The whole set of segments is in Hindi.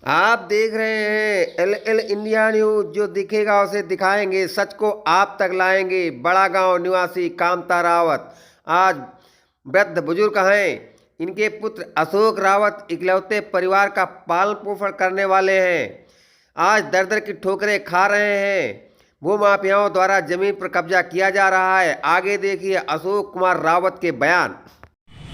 आप देख रहे हैं एल इंडिया न्यूज। जो दिखेगा उसे दिखाएंगे, सच को आप तक लाएंगे। बड़ा गांव निवासी कामता रावत आज वृद्ध बुजुर्ग हैं। इनके पुत्र अशोक रावत इकलौते परिवार का पालन पोषण करने वाले हैं। आज दर दर की ठोकरें खा रहे हैं। भूमाफियाओं द्वारा जमीन पर कब्जा किया जा रहा है। आगे देखिए अशोक कुमार रावत के बयान।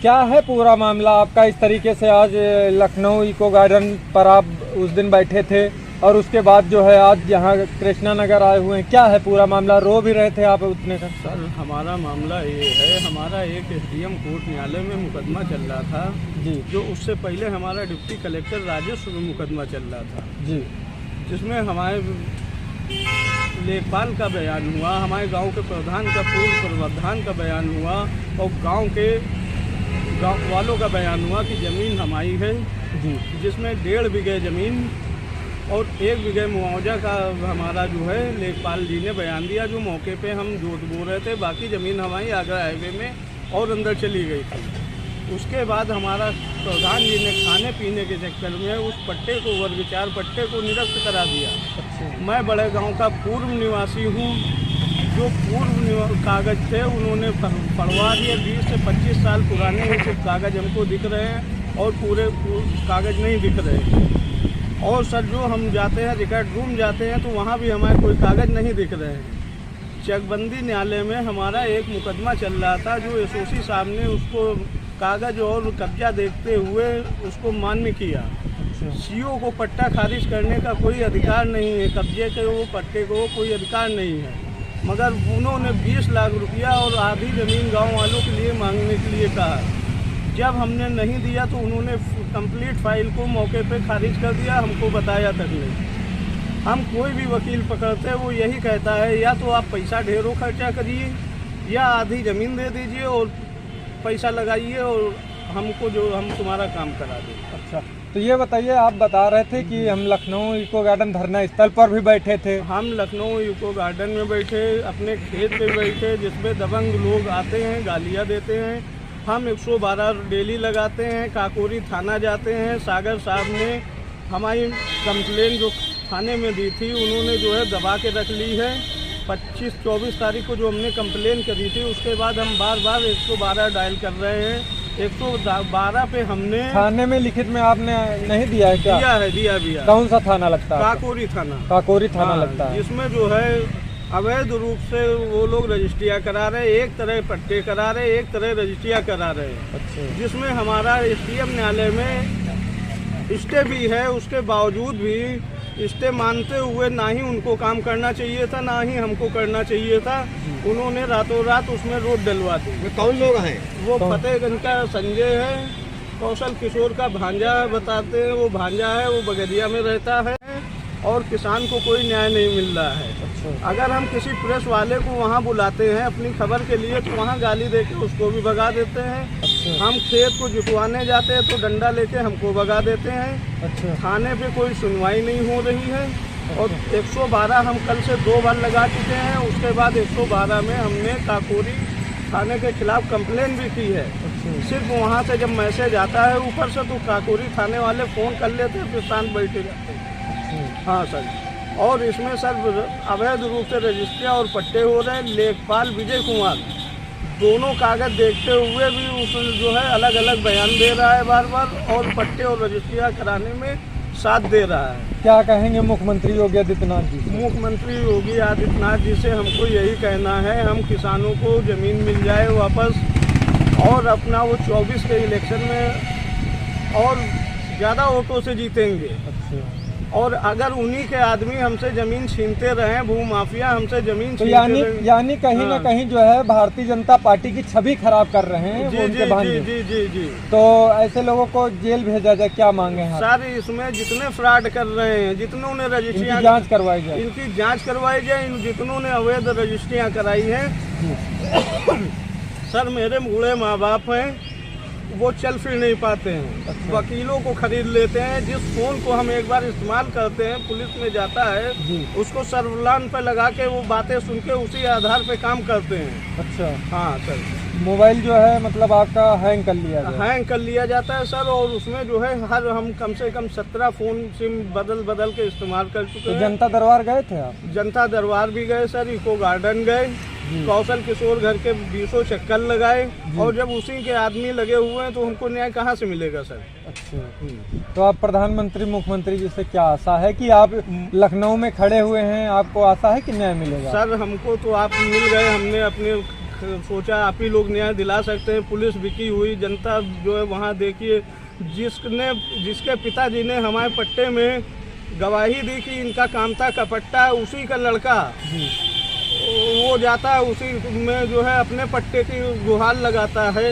क्या है पूरा मामला आपका? इस तरीके से आज लखनऊ इको गार्डन पर आप उस दिन बैठे थे और उसके बाद जो है आज यहाँ कृष्णा नगर आए हुए हैं, क्या है पूरा मामला? रो भी रहे थे आप उतने का? सर हमारा मामला ये है, हमारा एक एसडीएम कोर्ट न्यायालय में मुकदमा चल रहा था जी, जो उससे पहले हमारा डिप्टी कलेक्टर राजस्व में मुकदमा चल रहा था जी, जिसमें हमारे लेखपाल का बयान हुआ, हमारे गांव के प्रधान का पूर्व प्रधान का बयान हुआ और गांव वालों का बयान हुआ कि ज़मीन हमारी है जी, जिसमें 1.5 बीघे ज़मीन और 1 बीघे मुआवजा का हमारा जो है लेखपाल जी ने बयान दिया, जो मौके पे हम जोत बो रहे थे। बाकी ज़मीन हमारी आगरा हाईवे में और अंदर चली गई थी। उसके बाद हमारा प्रधान जी ने खाने पीने के चक्कर में उस पट्टे को, वर्ग 4 पट्टे को निरस्त करा दिया। अच्छा, मैं बड़े गांव का पूर्व निवासी हूं। जो पूर्व कागज़ थे उन्होंने पढ़वा दिए। 20 से 25 साल पुराने हैं, सिर्फ कागज़ हमको दिख रहे हैं और पूरे कागज़ नहीं दिख रहे। और सर जो हम जाते हैं रिकॉर्ड रूम जाते हैं तो वहाँ भी हमारे कोई कागज़ नहीं दिख रहे हैं। चकबंदी न्यायालय में हमारा एक मुकदमा चल रहा था, जो एसओसी साहब ने उसको कागज़ और कब्जा देखते हुए उसको मान्य किया। सीओ को पट्टा खारिज करने का कोई अधिकार नहीं है, कब्जे के वो पट्टे को कोई अधिकार नहीं है। मगर उन्होंने 20 लाख रुपया और आधी ज़मीन गांव वालों के लिए मांगने के लिए कहा। जब हमने नहीं दिया तो उन्होंने कंप्लीट फाइल को मौके पे खारिज कर दिया, हमको बताया तक नहीं। हम कोई भी वकील पकड़ते वो यही कहता है, या तो आप पैसा ढेरों खर्चा करिए या आधी ज़मीन दे दीजिए और पैसा लगाइए और हमको जो हम तुम्हारा काम करा दें। अच्छा, तो ये बताइए, आप बता रहे थे कि हम लखनऊ इको गार्डन धरना स्थल पर भी बैठे थे। हम लखनऊ इको गार्डन में बैठे, अपने खेत पे बैठे, जिसमें दबंग लोग आते हैं, गालियाँ देते हैं। हम 112 डेली लगाते हैं, काकोरी थाना जाते हैं। सागर साहब ने हमारी कंप्लेन जो थाने में दी थी उन्होंने जो है दबा के रख ली है। 25-24 तारीख को जो हमने कंप्लेन करी थी उसके बाद हम बार बार 112 डायल कर रहे हैं। 112 पे हमने थाने में लिखित में आपने नहीं दिया है क्या? दिया भी। कौन सा थाना लगता है? काकोरी थाना। काकोरी थाना लगता है। जिसमें जो है अवैध रूप से वो लोग रजिस्ट्रियाँ करा रहे, एक तरह पट्टे करा रहे, एक तरह रजिस्ट्रियाँ करा रहे। अच्छा, जिसमें हमारा एसडीएम न्यायालय में स्टे भी है, उसके बावजूद भी स्टे मानते हुए ना ही उनको काम करना चाहिए था, ना ही हमको करना चाहिए था। उन्होंने रातों रात उसमें रोड डलवा दी। कौन लोग हैं? वो फतेहगंज का संजय है, कौशल किशोर का भांजा बताते हैं, वो भांजा है, वो बगदिया में रहता है और किसान को कोई न्याय नहीं मिल रहा है। अच्छा, अगर हम किसी प्रेस वाले को वहाँ बुलाते हैं अपनी खबर के लिए तो वहाँ गाली देके उसको भी भगा देते हैं। अच्छा, हम खेत को जुतवाने जाते हैं तो डंडा लेके हमको भगा देते हैं। अच्छा, थाने पे कोई सुनवाई नहीं हो रही है और 112 हम कल से 2 बार लगा चुके हैं। उसके बाद 112 में हमने काकोरी थाने के खिलाफ कंप्लेन भी की है। अच्छा, सिर्फ वहाँ से जब मैसेज आता है ऊपर से तो काकोरी थाने वाले फ़ोन कर लेते हैं, फिर शांत बैठे जाते हैं। हाँ सर, और इसमें सर अवैध रूप से रजिस्ट्रियाँ और पट्टे हो रहे हैं। लेखपाल विजय कुमार दोनों कागज़ देखते हुए भी उस जो है अलग अलग बयान दे रहा है बार बार, और पट्टे और रजिस्ट्रियाँ कराने में साथ दे रहा है। क्या कहेंगे मुख्यमंत्री योगी आदित्यनाथ जी? मुख्यमंत्री योगी आदित्यनाथ जी से हमको यही कहना है, हम किसानों को ज़मीन मिल जाए वापस और अपना वो 24 के इलेक्शन में और ज़्यादा वोटों से जीतेंगे। अच्छा, और अगर उन्हीं के आदमी हमसे ज़मीन छीनते रहे, भूमाफिया हमसे ज़मीन तो छीनते रहे, यानी कहीं ना कहीं जो है भारतीय जनता पार्टी की छवि खराब कर रहे हैं वो उनके भांजे। जी। तो ऐसे लोगों को जेल भेजा जाए, क्या मांगे हैं? सर इसमें जितने फ्रॉड कर रहे हैं, जितनों ने रजिस्ट्रियाँ जांच करवाई जाए, इनकी जांच करवाई जाए। जितनों ने अवैध रजिस्ट्रियाँ कराई हैं सर, मेरे बूढ़े माँ बाप हैं, वो चल फिर नहीं पाते हैं। अच्छा, वकीलों को खरीद लेते हैं। जिस फ़ोन को हम एक बार इस्तेमाल करते हैं, पुलिस में जाता है जी, उसको सर्विलांस पे लगा के वो बातें सुन के उसी आधार पे काम करते हैं। अच्छा, हाँ सर, मोबाइल जो है मतलब आपका हैंग कर लिया गया। हैंग कर लिया जाता है सर, और उसमें जो है हर हम कम से कम 17 फ़ोन सिम बदल के इस्तेमाल कर चुके तो हैं। जनता दरबार गए थे आप? जनता दरबार भी गए सर, इको गार्डन गए, कौशल किशोर घर के 20 चक्कर लगाए, और जब उसी के आदमी लगे हुए हैं तो हमको न्याय कहाँ से मिलेगा सर। अच्छा, तो आप प्रधानमंत्री मुख्यमंत्री जी से क्या आशा है कि आप लखनऊ में खड़े हुए हैं, आपको आशा है कि न्याय मिलेगा? सर हमको तो आप मिल गए, हमने अपने सोचा आप ही लोग न्याय दिला सकते हैं। पुलिस बिकी हुई, जनता जो है वहाँ देखिए, जिसके पिताजी ने हमारे पट्टे में गवाही दी कि इनका काम था कपट्टा, उसी का लड़का वो जाता है उसी में जो है अपने पट्टे की गुहार लगाता है।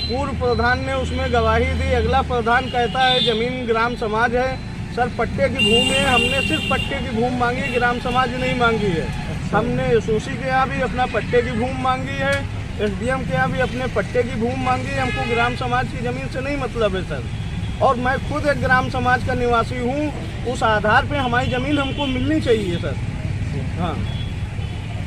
पूर्व प्रधान ने उसमें गवाही दी, अगला प्रधान कहता है जमीन ग्राम समाज है। सर पट्टे की भूमि है, हमने सिर्फ पट्टे की भूमि मांगी, ग्राम समाज नहीं मांगी है। हमने एसओसी के यहाँ भी अपना पट्टे की भूमि मांगी है, एसडीएम के यहाँ भी अपने पट्टे की भूमि मांगी है। हमको ग्राम समाज की ज़मीन से नहीं मतलब है सर, और मैं खुद एक ग्राम समाज का निवासी हूँ। उस आधार पे हमारी ज़मीन हमको मिलनी चाहिए सर। हाँ।